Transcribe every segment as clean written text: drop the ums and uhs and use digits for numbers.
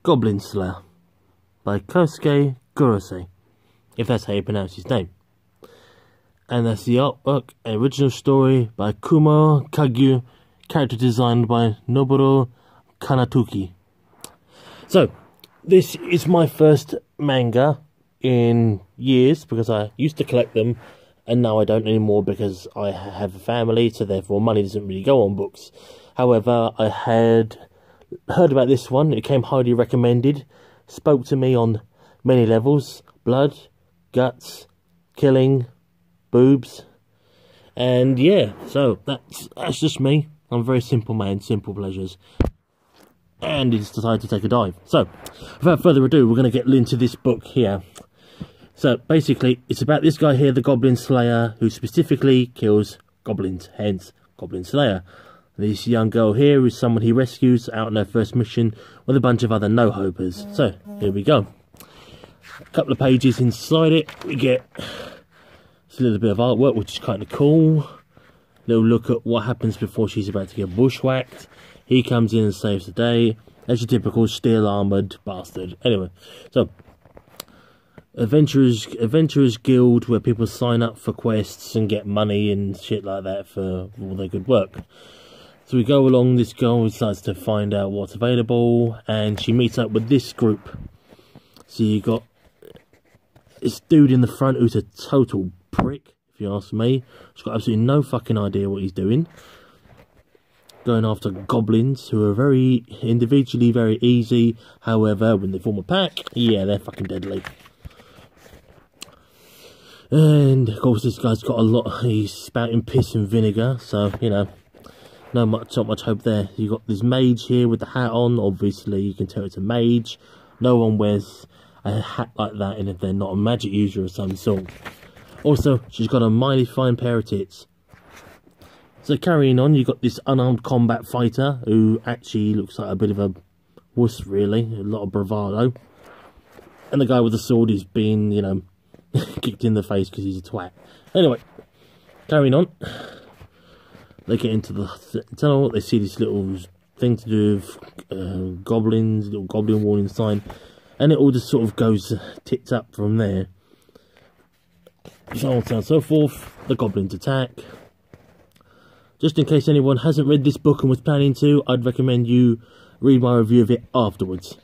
Goblin Slayer by Kosuke Kurose, if that's how you pronounce his name. And that's the artwork, original story by Kuma Kagyu, character designed by Noboru Kanatuki. So, this is my first manga in years, because I used to collect them, and now I don't anymore because I have a family, so therefore money doesn't really go on books. However, I had heard about this one, it came highly recommended, spoke to me on many levels: blood, guts, killing, boobs, and yeah, so that's just me. I'm a very simple man, simple pleasures. And it's decided to take a dive. So, without further ado, we're going to get into this book here. So, basically, it's about this guy here, the Goblin Slayer, who specifically kills goblins, hence Goblin Slayer. This young girl here is someone he rescues out on her first mission with a bunch of other no-hopers. So, here we go. A couple of pages inside it, we get a little bit of artwork, which is kind of cool. Little look at what happens before she's about to get bushwhacked. He comes in and saves the day. That's your typical steel-armoured bastard. Anyway, so Adventurers Guild, where people sign up for quests and get money and shit like that for all their good work. So we go along, this girl decides to find out what's available, and she meets up with this group. So you got this dude in the front who's a total prick, if you ask me. He's got absolutely no fucking idea what he's doing. Going after goblins, who are very individually very easy. However, when they form a pack, yeah, they're fucking deadly. And of course, this guy's got a lot. He's spouting piss and vinegar, so you know, not much hope there. You got this mage here with the hat on. Obviously, you can tell it's a mage. No one wears a hat like that, and if they're not a magic user of some sort. Also, she's got a mighty fine pair of tits. So carrying on, you've got this unarmed combat fighter, who actually looks like a bit of a wuss, really. A lot of bravado. And the guy with the sword is being, you know, kicked in the face because he's a twat. Anyway, carrying on. They get into the tunnel, they see this little thing to do with goblins, little goblin warning sign. And it all just sort of goes tits up from there. So on and so forth. The goblins attack. Just in case anyone hasn't read this book and was planning to, I'd recommend you read my review of it afterwards.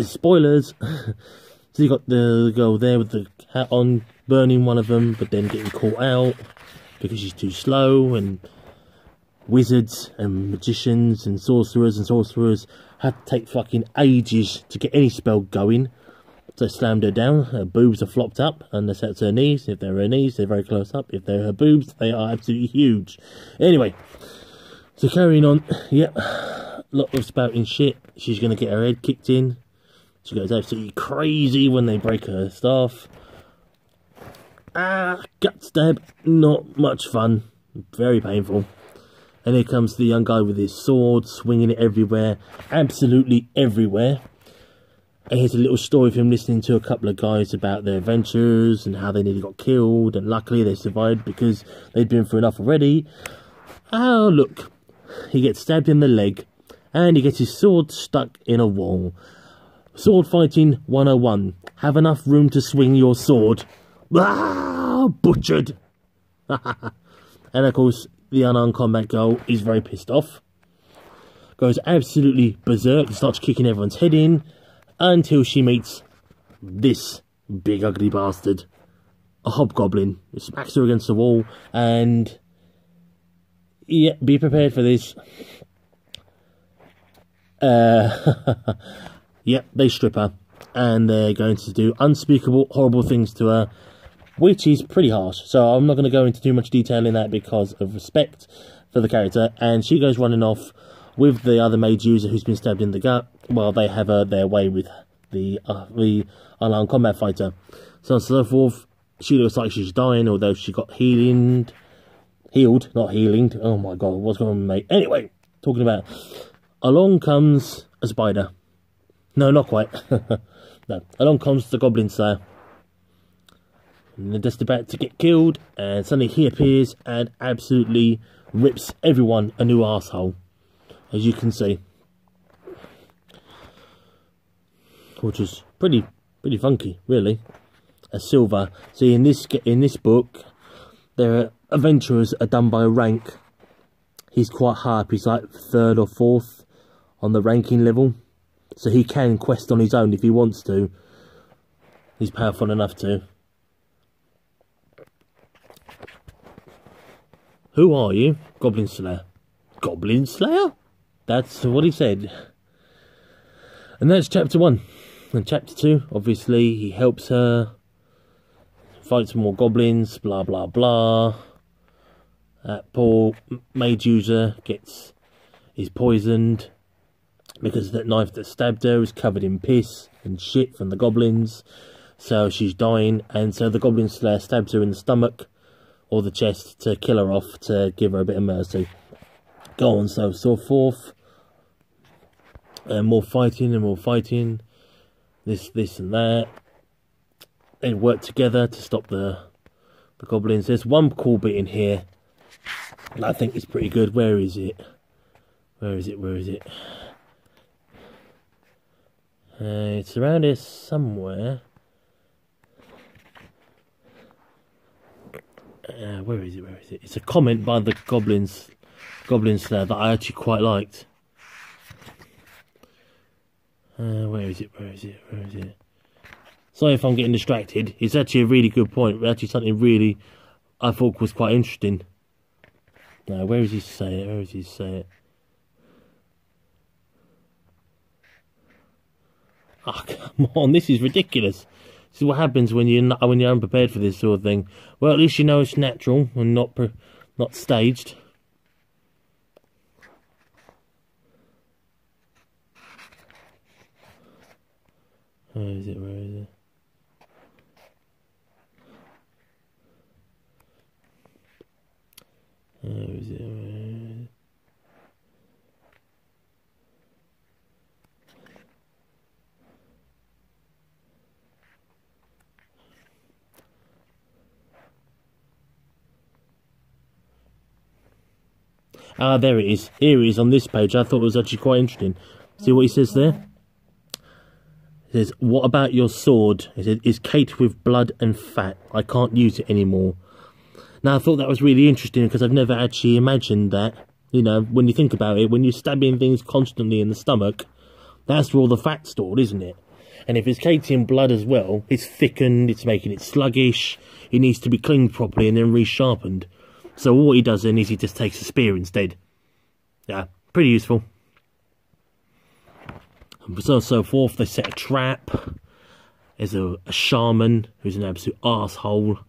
Spoilers! So you got the girl there with the hat on, burning one of them, but then getting caught out because she's too slow, and wizards and magicians and sorcerers have to take fucking ages to get any spell going. So slammed her down, her boobs are flopped up, and that's her knees. If they're her knees, they're very close up. If they're her boobs, they are absolutely huge. Anyway, so carrying on, yep, lot of spouting shit. She's going to get her head kicked in. She goes absolutely crazy when they break her staff. Gut stab, not much fun, very painful. And here comes the young guy with his sword, swinging it everywhere, absolutely everywhere. And here's a little story of him listening to a couple of guys about their adventures and how they nearly got killed, and luckily they survived because they'd been through enough already. Oh, look. He gets stabbed in the leg, and he gets his sword stuck in a wall. Sword fighting 101. Have enough room to swing your sword. Ah, butchered. And of course, the unarmed combat girl is very pissed off. Goes absolutely berserk, starts kicking everyone's head in, until she meets this big ugly bastard, a hobgoblin. It smacks her against the wall, and yeah, be prepared for this. Yep, they strip her, and they're going to do unspeakable, horrible things to her, which is pretty harsh. So I'm not going to go into too much detail in that because of respect for the character. And she goes running off with the other mage user who's been stabbed in the gut, while they have their way with the unarmed combat fighter. So on and so forth. She looks like she's dying, although she got healed, not healing. Oh my god, what's going on, mate? Anyway, talking about, along comes a spider. No, not quite. No, along comes the Goblin Slayer. And they're just about to get killed, and suddenly he appears and absolutely rips everyone a new arsehole, as you can see. which was pretty funky, really. A silver. See, in this book, their adventurers are done by rank. He's quite high up. He's like 3rd or 4th on the ranking level, so he can quest on his own if he wants to. He's powerful enough to. Who are you? Goblin Slayer. Goblin Slayer? That's what he said. And that's chapter 1. And chapter 2, obviously, he helps her, fights more goblins, blah blah blah. That poor mage user is poisoned because that knife that stabbed her is covered in piss and shit from the goblins. So she's dying, and so the Goblin Slayer stabs her in the stomach or the chest to kill her off, to give her a bit of mercy. Go on, so forth. And more fighting and more fighting. This and that. They work together to stop the goblins. There's one cool bit in here that I think is pretty good. Where is it? Where is it? It's around here somewhere. Where is it? It's a comment by the Goblin Slayer that I actually quite liked. Where is it? Sorry if I'm getting distracted. It's actually a really good point. Actually something really I thought was quite interesting. Now, where is he saying it? Oh, come on, this is ridiculous. This is what happens when you're unprepared for this sort of thing. Well, at least you know it's natural and not staged. Where is it? Ah, there it is. Here it is on this page. I thought it was actually quite interesting. See what he says there? He says, "What about your sword?" He said, "It's caked with blood and fat. I can't use it anymore." Now, I thought that was really interesting because I've never actually imagined that. You know, when you think about it, when you're stabbing things constantly in the stomach, that's where all the fat's stored, isn't it? And if it's caked in blood as well, it's thickened, it's making it sluggish, it needs to be cleaned properly and then resharpened. So what he does then is he just takes a spear instead. Yeah, pretty useful. And so forth. They set a trap. There's a shaman who's an absolute arsehole.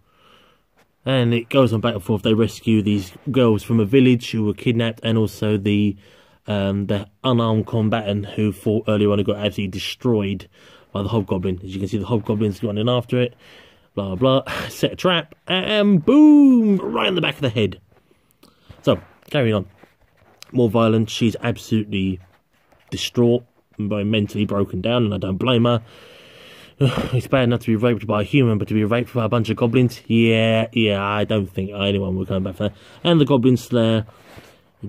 And it goes on back and forth. They rescue these girls from a village who were kidnapped, and also the unarmed combatant who fought earlier on and got absolutely destroyed by the hobgoblin. As you can see, the hobgoblin's running after it. Blah, blah. Set a trap, and boom! Right in the back of the head. So, carrying on. More violence. She's absolutely distraught and mentally broken down, and I don't blame her. It's bad enough to be raped by a human, but to be raped by a bunch of goblins? Yeah, I don't think anyone will come back for that. And the Goblin Slayer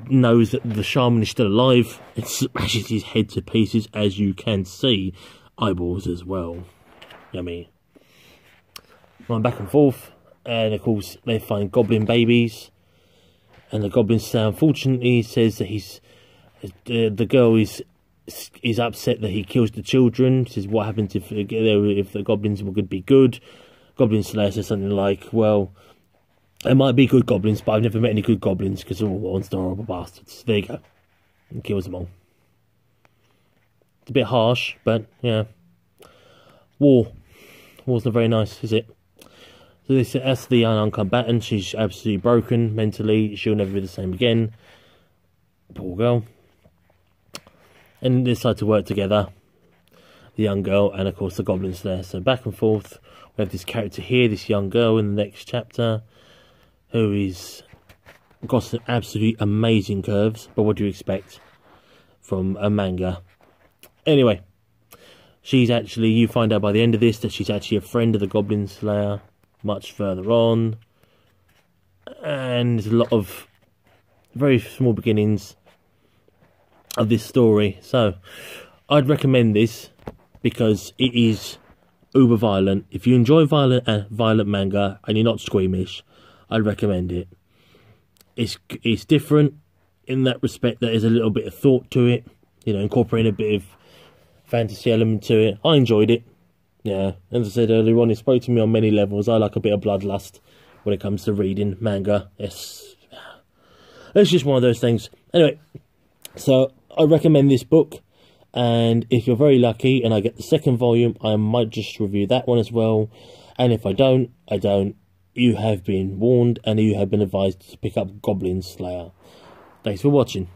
knows that the shaman is still alive. It smashes his head to pieces, as you can see. Eyeballs as well. Yummy. Run back and forth, and of course they find goblin babies, and the Goblin Slayer unfortunately says that the girl is upset that he kills the children. Says, what happens if the goblins could be good? Goblin Slayer says something like, well, there might be good goblins, but I've never met any good goblins because they're all monster horrible bastards. There you go. And kills them all. It's a bit harsh, but yeah. War's not very nice, is it? So that's the unarmed combatant. She's absolutely broken mentally. She'll never be the same again. Poor girl. And they decide to work together. The young girl and, of course, the Goblin Slayer. So back and forth. We have this character here, this young girl in the next chapter, who is got some absolutely amazing curves. But what do you expect from a manga? Anyway, she's actually, you find out by the end of this that she's actually a friend of the Goblin Slayer. Much further on, and there's a lot of very small beginnings of this story. So I'd recommend this because it is uber violent. If you enjoy violent manga and you're not squeamish, I'd recommend it. It's different in that respect. There is a little bit of thought to it, you know, incorporating a bit of fantasy element to it. I enjoyed it. Yeah, as I said earlier on, it spoke to me on many levels. I like a bit of bloodlust when it comes to reading manga. It's just one of those things. Anyway, so I recommend this book, and if you're very lucky and I get the second volume, I might just review that one as well. And if I don't, I don't. You have been warned, and you have been advised to pick up Goblin Slayer. Thanks for watching.